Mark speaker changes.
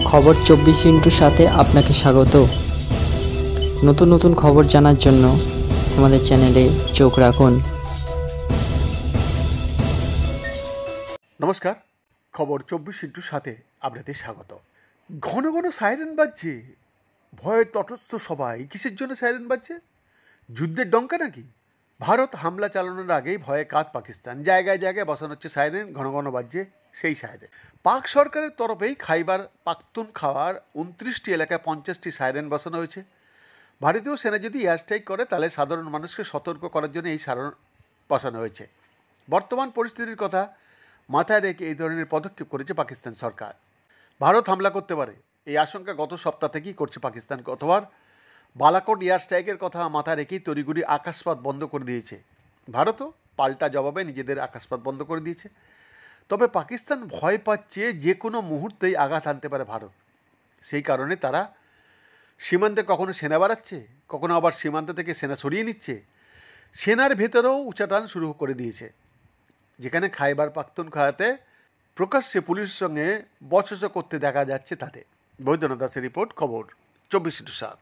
Speaker 1: খবর 24 সাথে আপনাকে স্বাগত। নতুন নতুন খবর জানার জন্য আমাদের চ্যানেলে চোখ রাখুন।
Speaker 2: নমস্কার, খবর 24 আপনাদের স্বাগত। ঘন ঘন সাইরেন বাজছে, ভয়ে তটস্থ সবাই। কিসের জন্য সাইরেন বাজছে? যুদ্ধের ডঙ্কা নাকি? ভারত হামলা চালানোর আগেই ভয়ে কাত পাকিস্তান। জায়গায় জায়গায় বসানো হচ্ছে সাইরেন, ঘন ঘন বাজছে সেই সাইরেন। পাক সরকারের তরফেই খাইবার পাখতুনখাওয়ার 29টি এলাকায় 50টি সাইরেন বসানো হয়েছে। ভারতীয় সেনা যদি এয়ার স্ট্রাইক করে তাহলে সাধারণ মানুষকে সতর্ক করার জন্য এই সাইরেন বসানো হয়েছে। বর্তমান পরিস্থিতির কথা মাথায় রেখে এই ধরনের পদক্ষেপ করেছে পাকিস্তান সরকার। ভারত হামলা করতে পারে এই আশঙ্কা গত সপ্তাহ থেকেই করছে পাকিস্তান। গতবার বালাকোট এয়ার স্ট্রাইকের কথা মাথায় রেখেই তড়িঘড়ি আকাশপথ বন্ধ করে দিয়েছে। ভারতও পাল্টা জবাবে নিজেদের আকাশপথ বন্ধ করে দিয়েছে। তবে পাকিস্তান ভয় পাচ্ছে যে কোনো মুহূর্তেই আঘাত আনতে পারে ভারত। সেই কারণে তারা সীমান্তে কখনো সেনা বাড়াচ্ছে, কখনো আবার সীমান্ত থেকে সেনা সরিয়ে নিচ্ছে। সেনার ভেতরেও উচাটান শুরু করে দিয়েছে, যেখানে খাইবার পাখতুনখোয়াতে প্রকাশ্যে পুলিশের সঙ্গে বচসা করতে দেখা যাচ্ছে তাতে। বৈদ্যনাথ দাসের রিপোর্ট, খবর 24/7।